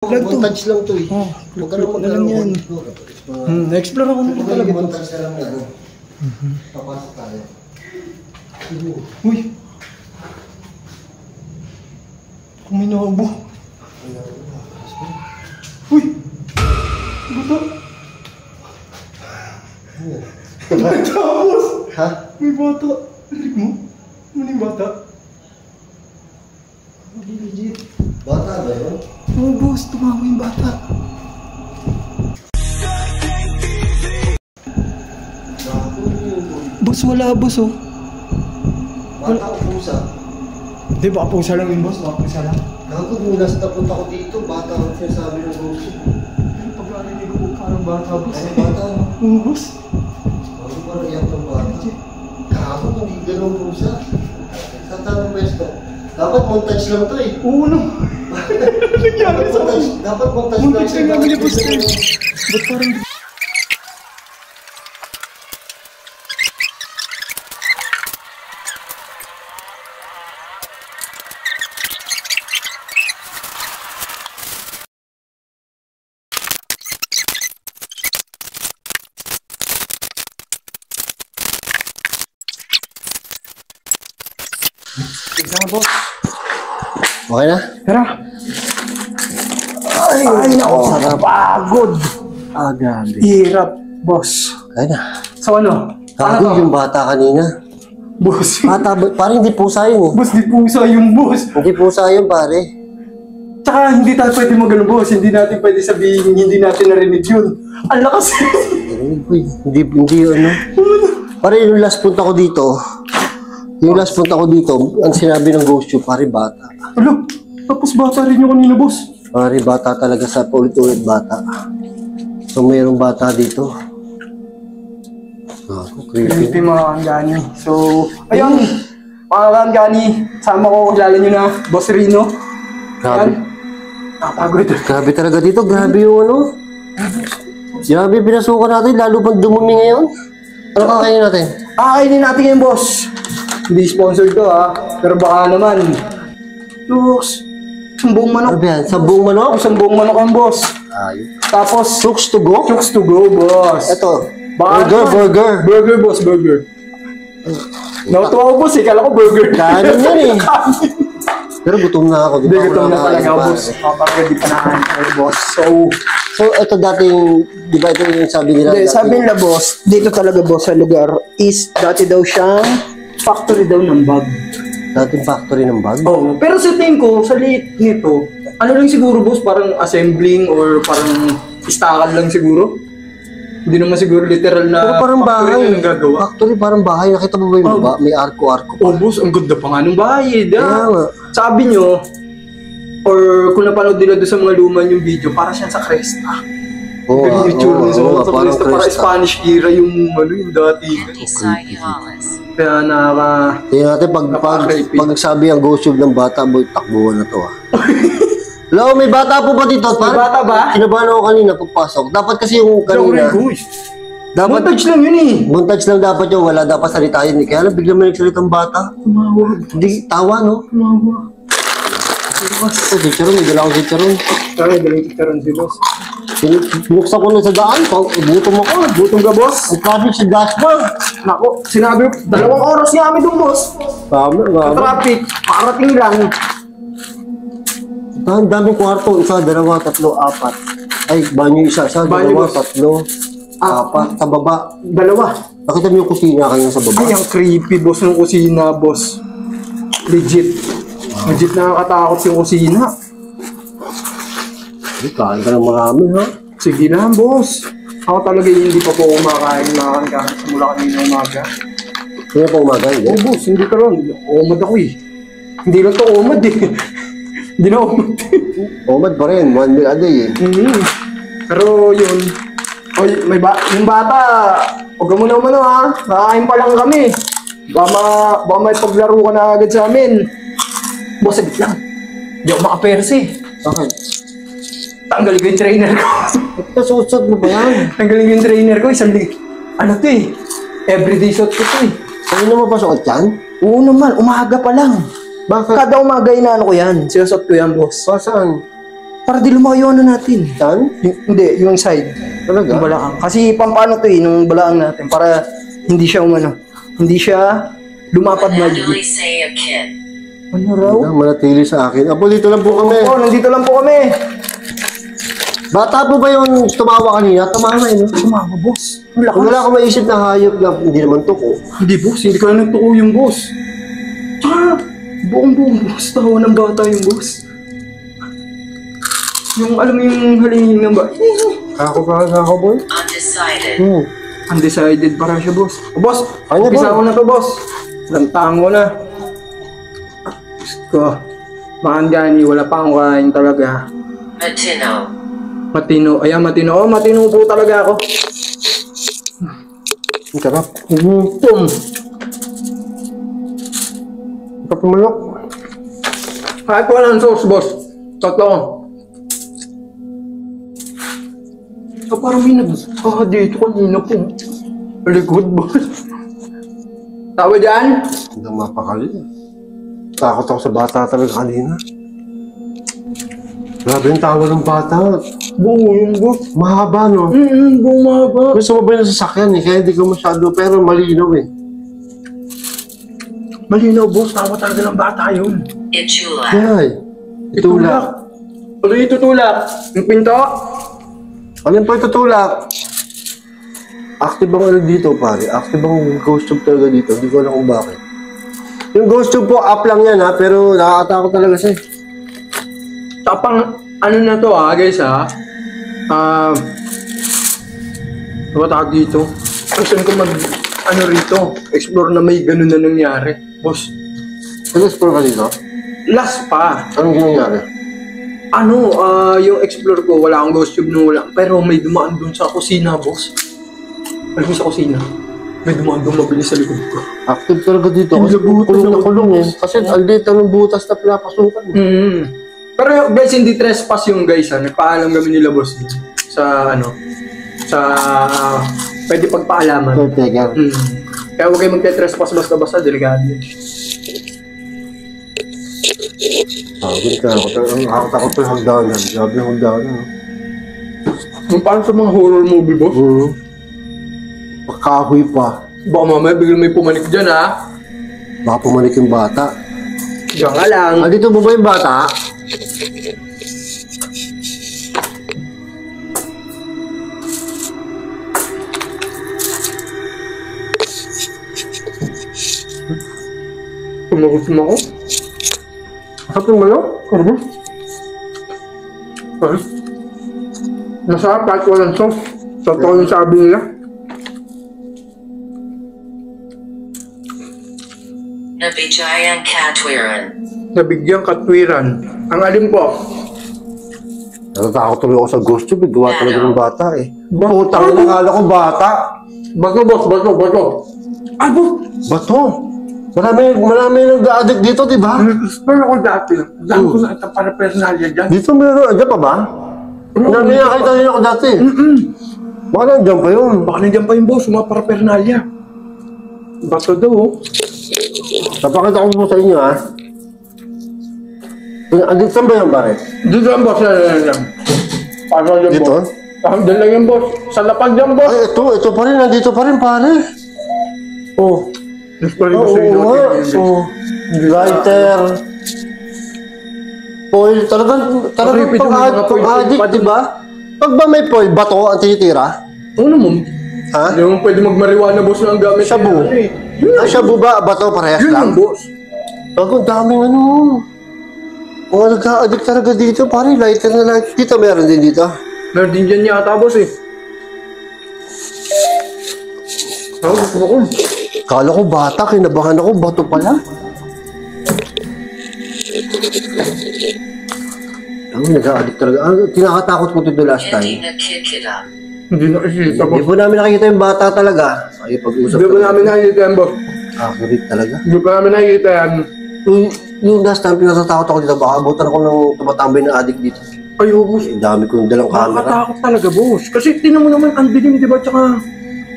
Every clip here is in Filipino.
Montage lang to eh. Huwag ka na lang yan. Na-explore ako naman talaga. Montage na lang yan. Papasok tayo. Uy! Kuminabo. Uy! Bata! Tapos! Ha? May bata. Rinig mo? Ano yung bata? Legit. Bata ba yun? Oo, boss. Tumawa yung bata. Boss, wala, boss, oh. Bata o pusa? Hindi, baka pusa lang yun, boss. Baka pusa lang. Gago, nung last na punta ko dito, bata ang sinasabi ng ghost. Pero pag narinig ko, parang bata, boss. Ano bata? Oo, boss. Ano parang iyak ng bata? Gago, hindi ganun pusa. Saan tayo ng pwesto? Dapat montage lang to eh. Oo, no. Nangyari sa akin. Dapat montage lang. Montage lang namin yung boss. Ba't parang... Tignan mo, boss. Okay na? Tara. Ay, naku. Sarap. Pagod. Grabe. Hirap, boss. Kaya na. So ano? Gago, yung bata kanina. Boss. Bata, parang hindi pusa yun eh. Boss, di pusa yung boss. Hindi pusa yun, pare. Tsaka hindi tayo pwede mag-ano, boss. Hindi natin pwede sabihin, hindi natin narinig yun. Ang lakas. Hindi ano. Pare, yung last punta ko dito, ang sinabi ng ghost tube, pare, bata. Ano? Tapos bata rin yung kanina, boss. Pare, bata talaga sa ulit-ulit bata. So, mayroong bata dito. Creepy mga kanggani. So, ayun. Mga kanggani, sama ko, kilala nyo na, Boss Rino. Grabe. Napagod. Grabe talaga dito. Grabe yung ano. Grabe, pinasukan natin. Lalo pang dumumi ngayon. Ano kakainin natin? Kakainin natin ngayon, boss. Hindi sponsored to, ha. Pero baka naman. Looks. Sambong manok. Ano yan? Sabong manok? Sambong manok ang boss. Ayun. Tapos, Chooks to go? chooks to go, boss. Ito. Baka Burger. Burger, boss, burger. Nautuwa ko, boss, eh. Kala ko burger. Kanin yan eh. Pero gutom na ako. Hindi, gutom na talaga, boss. Kapag hindi pa nakain, boss. So, ito dating, di ba ito yung sabi nila? Hindi, sabi nila, boss, dito talaga, boss, sa lugar, is dati daw siyang factory daw ng bag. Dating factory ng bag? Oo, pero sa tingin ko, sa liit nito, ano lang siguro, boss, parang assembling or parang istakan lang siguro. Hindi naman siguro literal na Pero parang bahay. na gagawa. Factory, parang bahay. Nakita mo ba yung baba? May arko-arko pa. Oh, boss, ang ganda pa nga ng bahay. Kaya nga. Sabi nyo, or kung napanood nila doon sa mga luman yung video, para siya sa Cresta. Oo, Yung itsura niya sa parang Cresta, para Cresta. Spanish era yung dati. Kaya Tingnan natin, pag nagsabi ang ghost tube ng bata, boy, takbuhan na to ah. Hello, may bata po ba dito? May bata ba? Kinabahan ako kanina pagpasok. Dapat kasi yung kanina. Dapat montage lang yun eh. montage lang dapat yung wala dapat salita yun. Kaya lang biglang may nagsalita ang bata. Tumawag. Hindi, tawa no? Tumawag. Ito, si Charon, may dala ko si Charon. Kaya daling titaran si boss. Binuksan ko na sa daan, gutom ako. Gutom ka, boss? Ang traffic sa dashboard. Nako, sinabi ko, 2 oras nga kami doon, boss. Tama. Traffic, parating lang. Ang daming kwarto, 1, 2, 3, 4. Ay, banyo isa, Banyo, 2, boss. 3, 4. Sa baba. 2. Nakita mo yung kusina kanina sa baba? Ay, ang creepy, boss, ng kusina, boss. Legit. Legit nakakatakot yung kusina. Kain ka ng marami, ha? Sige lang, boss. Ako talaga hindi pa po kumakain mga simula kanina umaga. Kaya pa umaga, hindi? Oh, boss, hindi ka lang. Umad ako eh. Hindi lang to umad eh. Hindi na umad. Umad pa rin, 1 meal a day eh. Pero yun, yung bata, huwag ka muna umano ha. Nakain pa lang kami. Baka may paglaro ka na agad sa amin. Boss, sagit lang. Hindi ako makaperse. Bakit? Tanggalin ko yung trainer ko. Nasuot mo ba yan? Tanggalin ko yung trainer ko, ano to eh. Everyday shot ko to eh. Saan na mapasok yan? Oo naman, umaga pa lang. Bakit? Kada umaga inaano ko yan. Sinasot ko yan, boss. Saan? Para di lumaki yung ano natin. Saan? Hindi, yung side. Talaga? Yung balaang. Kasi pampano to eh, nung balaang natin. Para hindi siya umano. Hindi siya lumapad Allegedly magdi. say a kid. Ano raw? Manatili sa akin. Apo, dito lang po kami. Oo, nandito lang po kami. Bata po ba yung tumawa kanina? Tumama eh, no? Sumama, boss. Ang lakas. Wala akong maisip na hayop na hindi naman tuko. Hindi, boss. Hindi ko na nagtuko yung boss. Tsaka, buong boss. Tawa ng bata yung boss. Yung, alam mo yung halingin ng bata. Kako boy? Undecided. Undecided para siya, boss. O, boss, Ano, umpisa boss? ko na to, boss. Lantahan ko na. Diyos ko. Makangani, wala pa akong kain talaga. Matino. Matino. Ayan, matino. Oh, matino po talaga ako. Ang sarap. Gutom. Sarap ng manok. Kahit walang sauce, boss. Totoo. So, parang may dito kanina po. Likod, boss. Tawa dyan? Hindi mapakali. Takot ako sa bata talaga kanina. Grabe yung tawa ng bata. Buo yung boss. Mahaba, no? Bumaba. Gusto mo ba yung sasakyan eh? Kaya hindi ko masyado, pero malinaw eh. Malinaw, boss. Tawa talaga ng bata yun. Itula. Yay! Itulak. Ano yung tutulak? Yung pinto? Ano po itutulak? Active ang ano dito, pare. Active ang ghost tube talaga dito. Hindi ko alam kung bakit. Yung ghost tube po, up lang yan ha. Pero nakakatakot talaga siya. Tapang, ano na to guys ano tawag dito? Gusto ko ano rito, explore na may ganun na nangyari. Boss, Nag-explore ka dito? last pa. Anong ginangyari? Yung explore ko, wala akong ghost tube nung wala. Pero may dumaan dun sa kusina, boss. Alam mo sa kusina? May dumaan dun mabilis sa likod ko. Active talaga dito. Kasi Nilabutas kulong na ako. kulong eh. Kasi aldita ng butas na pinapasukan. Pero guys, hindi trespass yung guys nagpaalam kami nila boss sa pwede pagpaalaman. Caretaker. Kaya huwag kayo magte-trespass basta-basta, delikado yun. Nakakatakot pa yung hagdanan. Grabe yung hagdanan. Yung paano sa mga horror movie, boss? Pagkahoy pa. Baka mamaya biglang may pumanik dyan, Baka pumanik yung bata. Diyan ka lang. Dito mo ba yung bata? Tumagutom ako. Masarap yung manok? Masarap kahit walang sauce. Totoo yung sabi nila. Nabijayang katwiran. Nabigyan katwiran. Ang alin po? Natatakot tuloy ako sa ghost tube. Gawa talaga ng bata eh. Bato. Putang nakala ko bata. Bato, boss. Bato. Ay, boss. Bato. Marami nag-addict dito, di ba? Pero ako dati, dami ko na para personalya dyan. Dito meron, andyan pa ba? Marami nakita rin ako dati. Baka nandiyan pa yun. Baka nandiyan pa yung boss, mga para personalya. Bato daw, Napakita ko po sa inyo, ha? Andito saan ba yan, pare? Dito lang, boss. Yan. Paano dyan, Dito? boss? Dyan lang yung boss. Sa lapag dyan, boss. Ay, ito pa rin. Nandito pa rin, pare. Oh. Gusto pa rin Oo gusto yun. nga. Oh. Lighter. Foil. Talagang Repeat yung mga foil, pang-addict, foil. di ba? Pag ba may foil, bato ang tinitira? Oo naman. Ha? Hindi mo pwede magmariwana, boss, ng gamit. Shabu. Ang shabu ba, bato parehas Yun lang? yung boss. Ang daming ano. Mga nagka-addict talaga dito, pare. Lighter na lighter. Dito meron din dito. Meron din dyan yata, boss, gusto ko. Kala ko bata, kinabahan ako, bato pala. Ang nag-addict talaga. Tinakatakot ko dito last time. Hindi nakikita. Hindi nakikita, Hindi boss. po namin nakikita yung bata talaga. Ay, pag-usap Hindi pa namin nakikita yan, boss. Accurate talaga. Hindi pa namin nakikita yan. Yung last time, pinatatakot ako dito. Baka abutan ako ng tumatambay ng addict dito. Ay, boss. Ang dami kong dalang camera. Nakakatakot talaga, boss. Kasi tinan mo naman, ang dilim, di ba? Tsaka,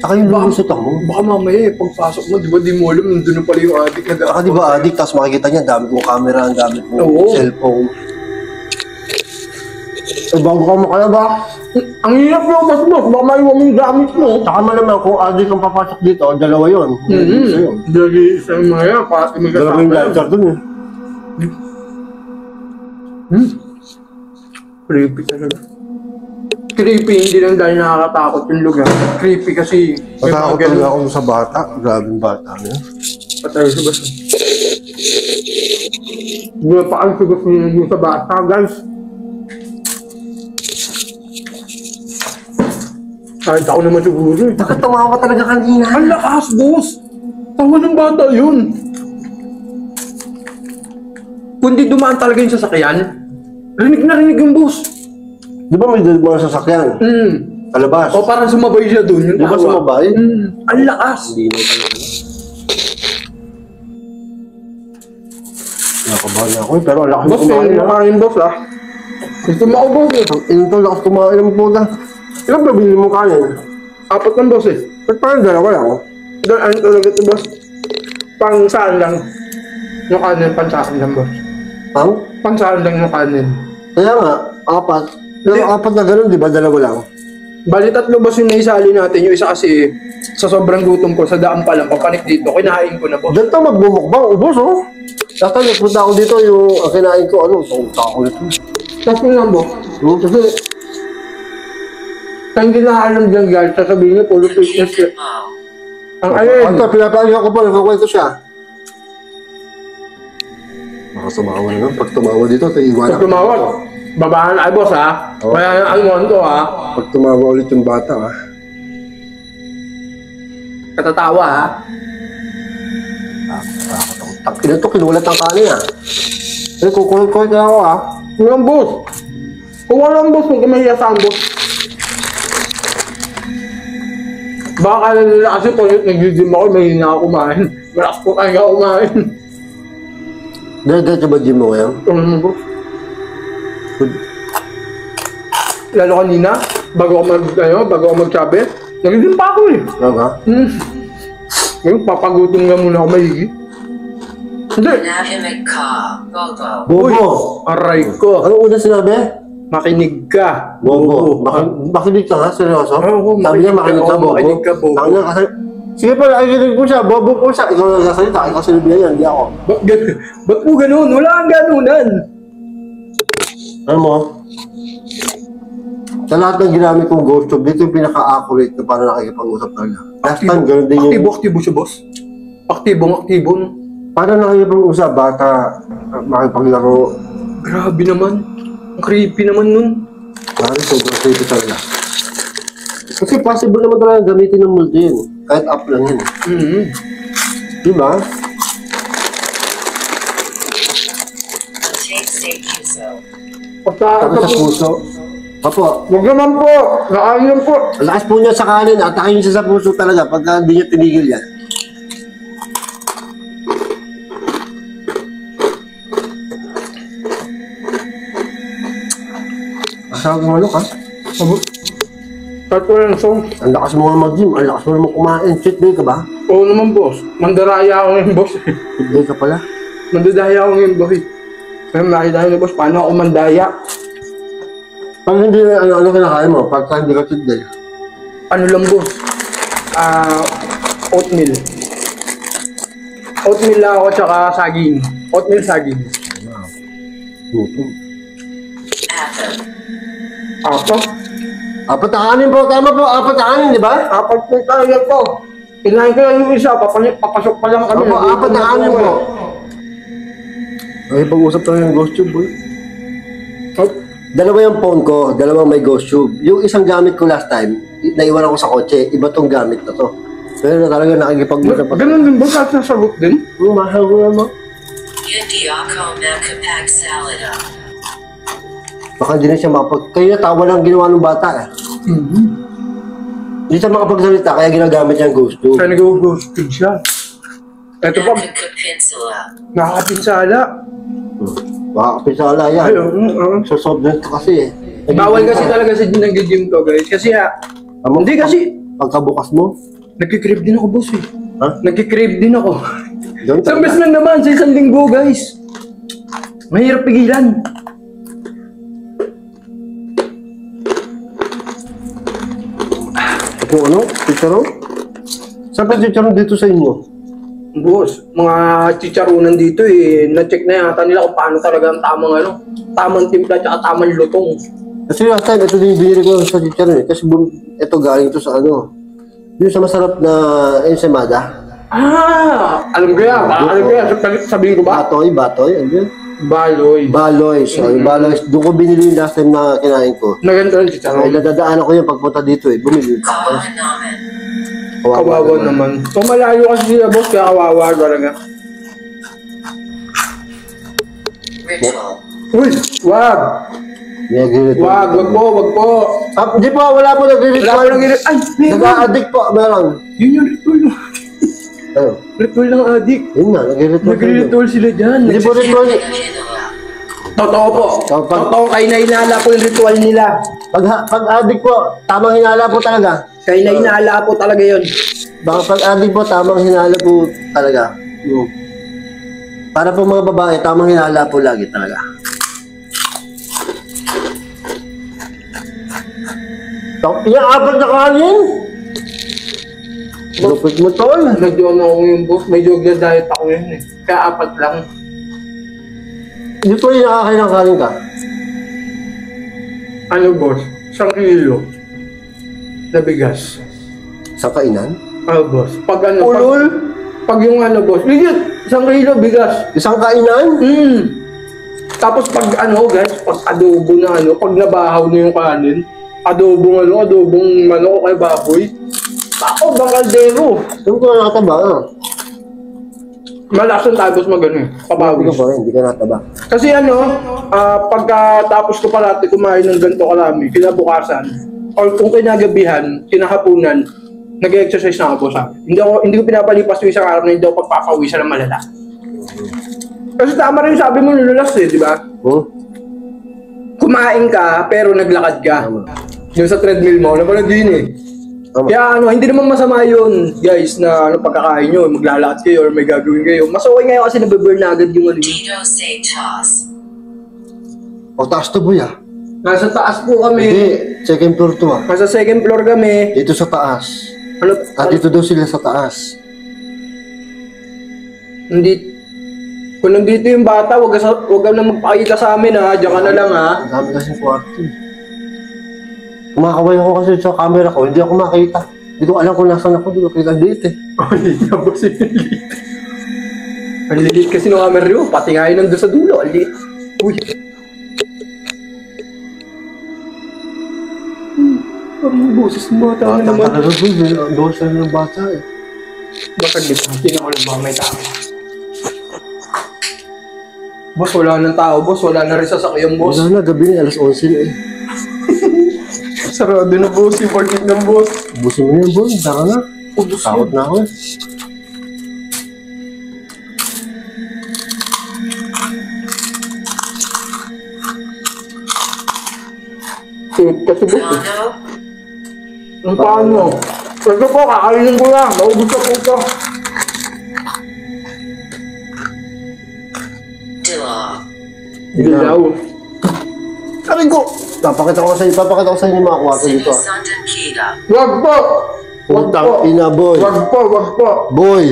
Saka yung lulusot ako. baka mamaya, pagpasok mo, di ba, di mo alam, nandun na pala yung adik na Saka di ba addict, tapos makikita niya, ang dami kong camera, ang dami kong Oo. cellphone. Eh, bago ka makalaba. Ang hirap yung boss. Baka maiwan mo yung gamit mo. Saka man naman, kung adi kang papasok dito, dalawa yun. Isa yun. Lagi isa yung mga yan. May Dalawa yung lighter dun eh. Creepy talaga. Creepy, hindi lang dahil nakakatakot yung lugar. Creepy kasi may mga Matakot ganun. talaga ako sa bata. Grabing bata niya. Patay sa basta. Hindi pa ang sigas niyo sa bata, guys. Kahit ako naman siguro eh. Bakit tumawa ka talaga kanina? Ang lakas, boss! Tawa ng bata yun. Kung di dumaan talaga yung sasakyan, rinig na rinig yung boss. Di ba may mga sasakyan? Kalabas? O parang sumabay siya doon yung Di ba tawa. sumabay? Ang lakas. Hindi na talaga. Nakabahan ako eh, pero ang lakas Boss, kumain yung na. makain boss ah. Gusto mo ako boss eh. Ang ino lakas kumain ng puta. Ilang ba binili mo kanin? Apat ng boss eh. Ba't parang dalawa lang ako? Doon ano talaga ito boss? Pang saan lang? Yung kanin, pang saan lang boss? Pang? Pang saan lang yung kanin? Kaya nga, apat. Pero apat na ganun, di ba? Dalawa lang. Bali tatlo boss yung naisali natin. Yung isa kasi sa sobrang gutom ko, sa daan pa lang, papanik dito, kinahain ko na boss. Ganito magbumukbang, ubos oh. Saka nagpunta ako dito, yung kinain ko, ano, tungta ako nito. Tapos lang boss. Kasi kung hindi na alam dyan guys, sasabihin niyo, puro fitness eh. Oh. Ang alin, Ito, pinapaalya ko pa, nagkakwento siya. Baka tumawa na lang. Pag tumawa dito, ito iwan pag tumawag, babahan ay boss ha. Oo. Kaya ang almon ko ha. Pag tumawa ulit yung bata, ha. Katatawa ha. Ina to, kinulat ang kanin, ha. Eh, kukulit-kulit na ako, ha. Walang boss. Kung walang boss, huwag ka mahiya sa boss. Baka kala nila kasi kung nag-gym ako, mahina ako kumain. Malakas po kaya ako kumain. Diretso ba gym mo ngayon? Ano mo boss? Lalo kanina, bago ako magsabi, nag-gym pa ako eh. Talaga? Ngayon, papagutom nga muna ako maigi. Hindi. Anatomic Ka. Bobo. Bobo! Aray ko. Ano una sinabi? Makinig ka. Bobo. Makinig ka nga, seryoso? Oo, Sabi niya makinig ka, Bobo. makinig ka, Bobo. Tangina kasi... Sige pa, nakikinig po siya, Bobo po siya. Ikaw na nagsasalita, ikaw sinabihan yan, hindi ako. Ba't mo ganun? Wala kang ganunan. Ano mo? Sa lahat ng ginamit kong ghost tube, dito yung pinaka-accurate na para nakikipag-usap talaga. Last time, ganun din yung... Aktibo siya, boss. Aktibo. No? Para nakikipag-usap, bata, makipaglaro. Grabe naman. Ang creepy naman nun. Parang sobrang creepy talaga. Kasi possible naman talaga gamitin ng multi yun. Kahit up lang yun. Diba? Take steak Yuso. Tapos sa puso. Apo, Huwag naman po. Nakain lang po. ang lakas po niya sa kanin, atakin niya sa puso talaga pagka hindi niya tinigil yan. Asawa mo ano ka? Kahit walang song. Ang lakas mo nga mag-gym, ang lakas mo naman kumain. Cheat day ka ba? Oo naman, boss. Mandaraya ako ngayon, boss. Cheat day ka pala. Mandadaya ako ngayon, boss. Kaya nakita niyo, boss, paano ako mandaya? Pag hindi ano kinakain mo, pagka hindi ka cheat day. Ano lang, boss? Oatmeal. Oatmeal lang ako, tsaka saging. Oatmeal, saging. Gutom. Athens. Apat? Apat na kanin po, tama po, apat na kanin, di ba? Apat po tayo po. Kinain ko lang yung isa, papasok pa lang kami. Opo, apat na kanin po. Ay, pag-usap tayo ng ghost tube, boy. Dalawa yung phone ko, dalawang may ghost tube. Yung isang gamit ko last time, naiwan ako sa kotse, iba tong gamit na to. Pero talaga nakikipag-usap pa. Ganun din ba? Kahit nasagot din? Mahal ko naman. Hindi ako makapag salada. Baka hindi na siya makapag... Kaya tawa lang ginawa ng bata eh. Hindi siya makapagsalita, kaya ginagamit niya ang ghost tube. Kaya nag-ghosted siya. Ito pa, Nakakapinsala. nakakapinsala. Baka kapisala yan. Ay, oo. So, soft drink kasi eh. Bawal kasi talaga sa nag-gym to, guys. Kasi hindi kasi, Pagkabukas mo, nagkikrave din ako, boss eh. ha? Nagkikrave din ako. Ganun Isang talaga. beses lang naman, sa isang linggo, guys. Mahirap pigilan. Kung ano? Chicharon? Saan pa chicharon dito sa inyo? Boss, mga chicharunan dito eh. Na-check na yata nila kung paano talaga ang tamang ano. Tamang timpla at tamang lutong. Kasi last time, ito din yung binili ko sa chicharon eh. Kasi ito galing to sa ano. Yung sa masarap na ensaymada. Alam ko yan. Alam ko yan. Sabihin ko ba? Batoy, ano yun? Baloy. Baloy. So, yung baloy, doon ko binili yung last time na kinain ko. Na ganito ang Ay, chicharon. nadadaanan ko yun pagpunta dito eh. Bumili. Kawa naman. Kawawa naman. So malayo kasi sila boss, kaya kawawa talaga. Ritual. Uy! Wag! May agri-ritual. Wag po. Di po, wala po nagri-ritual. Wala po nag-ritual. Ay, meron! Nag-a-addict po, meron. Yun yung ritual. Ano? Ritual ng adik. Yun na, nagri-ritual. Nagre-ritual sila dyan. Hindi po ritual. Totoo po. Kapag- Totoo kayo na inala po yung ritual nila. Pag-addict po, tamang hinala po talaga. Kayo na inala po talaga yun. Baka pag-addict po, tamang hinala po talaga. Yung para po mga babae, tamang hinala po lagi talaga. Yung apat na kanin! Lupit mo tol! Medyo ano ako yung boss. Medyo diet ako yun eh. Kaya 4 lang. Hindi po yung nakakain ng kanin ka. Ano boss? 1 kilo. Na bigas. Sa kainan? Boss. Pag ano, Ulol! pag yung ano boss, legit, 1 kilo bigas. Isang kainan? Tapos pag ano guys, pag adobo na ano, pag nabahaw na yung kanin, adobong manok o kay baboy. Ako, bang kaldero. Yung ko nakataba ah. Malasan tayo boss mag ano eh, Hindi papawis. ka pa rin, hindi ka nataba. Kasi ano, pagkatapos ko parati kumain ng ganito karami, kinabukasan, or kung kinagabihan, kinahapunan, nag-exercise na ako sa akin. Hindi ko pinapalipas yung isang araw na hindi ako pagpapawisan ng malala. Kasi tama rin sabi mo nululas eh, di ba? Kumain ka, pero naglakad ka. Tama. Yung sa treadmill mo, napanood din eh. Tama. Kaya ano, hindi naman masama yun, guys, na ano, pagkakain nyo, maglalakad kayo or may gagawin kayo. Mas okay ngayon kasi nababurn na agad yung ano yun. Tito say toss. O taas to boy ah. Nasa taas po kami. Hindi, second floor to ah. Nasa second floor kami. Dito sa taas. Ano, Dito daw sila sa taas. hindi, kung nandito yung bata, wag ka na magpakita sa amin ha. Diyan ka na lang ha. Ang dami kasing kwarto eh. Kumakaway ako kasi sa camera ko, hindi ako makita. Hindi ko alam kung nasan ako, hindi ko kita dito eh. Hindi na boss yung liit. Ang liit kasi ng camera mo, pati nga yun nandun sa dulo, ang liit. Uy. Parang yung boses ng bata na naman. Talaga boy, ang doon sila ng bata eh. Baka dito, tingnan ko lang baka may tao. Boss, wala nang tao, boss. Wala na rin sasakyan, boss. Wala na, gabi na, alas 11 na eh. Sarado na, boss. Important ng boss. Busin mo na yan boy, tara na. Ubus Takot na ako eh. Sweet kasi, boss. eh. Dono. Ang paano? Ito po, kakainin ko lang. Naubos na po ito. Dilaw. Dilaw. Aray ko! Papakita ko sa inyo yung mga kwarto dito ah. Sinisandan kita. Wag po! Wag Putang po! ina boy. Wag po! Wag po! Boy!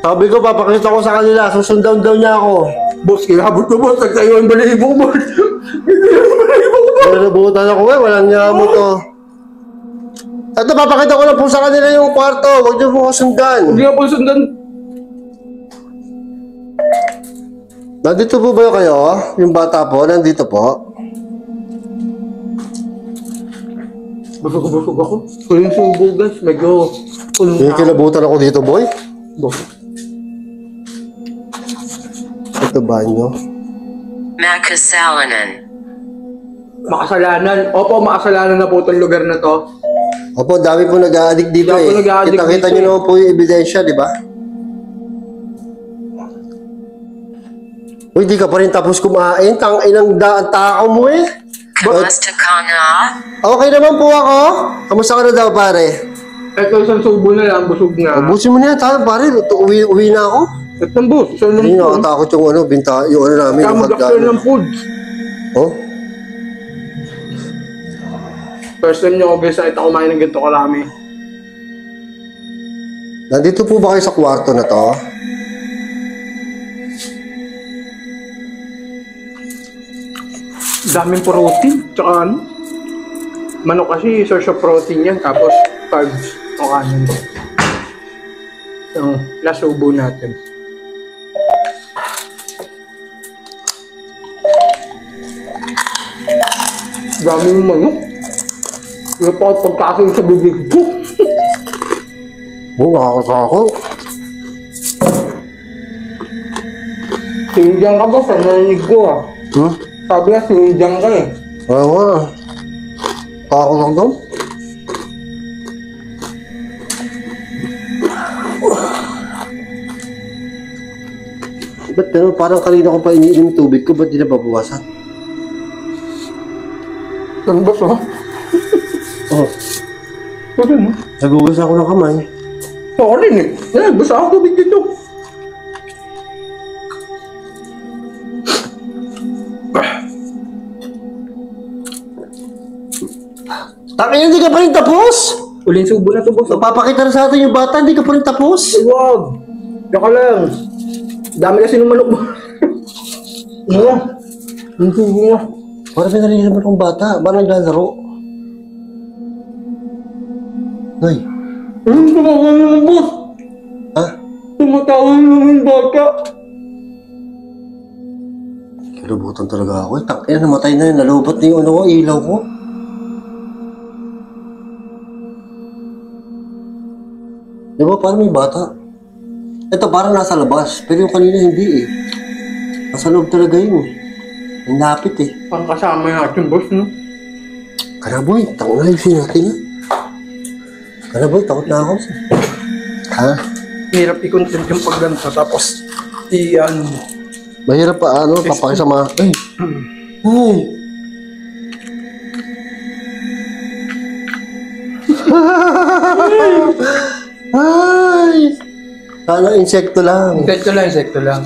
Sabi ko, papakita ko sa kanila, susundan daw niya ako. Boss, kilabot ko, boss. Nagtayo ang balibo ko, boss. Nagtayo ang balibo ko, boss. Pero nabutan ako eh, walang niya mo to. Ito, papakita ko lang po sa kanila yung kwarto. Huwag niyo po kasundan. Hindi nga po sundan. Nandito po ba kayo? Yung bata po, nandito po. Busog ako. Kuling subo, guys. Medyo kulong Yung kilabutan ako dito, boy. Boss. Ito banyo. Makasalanan. Makasalanan. Opo, makasalanan na po itong lugar na to. Opo, dami po nag-a-addict dito Dami po eh. nag-a-addict Kita-kita dito nyo eh. naman po yung ebidensya, di ba? Uy, di ka pa rin tapos kumain. Tang inang tao mo eh. Kamusta ka na? Okay naman po ako. Kamusta ka na daw, pare? Ito isang subo na lang, busog na. Ubusin mo na yan, tayo, pare. Uwi na ako. Ito ang boss. Isa lang Hindi po. nakatakot yung ano, yung ano namin. Yung Kamagaksan pagkain. ng food. Oh? First time nyo guys nakita kumain ng ganito karami. Nandito po ba kayo sa kwarto na to? Daming protein, tsaka ano. Manok kasi, source of protein yan, tapos carbs o kanin. So, last ubo natin. Daming manok. Wala pa ako pagkasing sa bibig ko. Oo, nakakasako. Sinigyan ka ba sa narinig ko ah? Hmm? Sabi nga, sinigyan ka eh. Oo nga. Kako lang daw. Ba't gano'n? Parang kanina ko pa iniinom tubig ko, ba't di na babawasan? Ang baso? Oh, Sabi mo? nagugas ako ng kamay. Ako rin eh. Basta ako tubig dito. Tangina, hindi ka pa rin tapos? Uling subo na to, boss. Papakita na sa atin yung bata, hindi ka pa rin tapos? Ay, wag. Saka lang. Dami kasi ng manok mo. Ano? Hindi nga. Parang pinarinig naman ng bata, ba naglalaro? Ay, Anong tumawa naman, boss? ha? Tumatawa naman bata. Kilubutan talaga ako eh. Tangina, namatay na yun, nalubot na yung ano ko, ilaw ko. Di ba, parang may bata? Ito parang nasa labas, pero yung kanina hindi eh. Nasa loob talaga yun eh. Ang lapit eh. Ang kasama natin, boss, no? Karaboy, takot na ayusin natin yan. Karaboy, takot na ako. Ha? Hirap i-content yung pagganta, tapos i-ano. Mahirap pa ano, papakisama. Ay! Ay! Ay! Sana insekto lang. Insekto lang, insekto lang.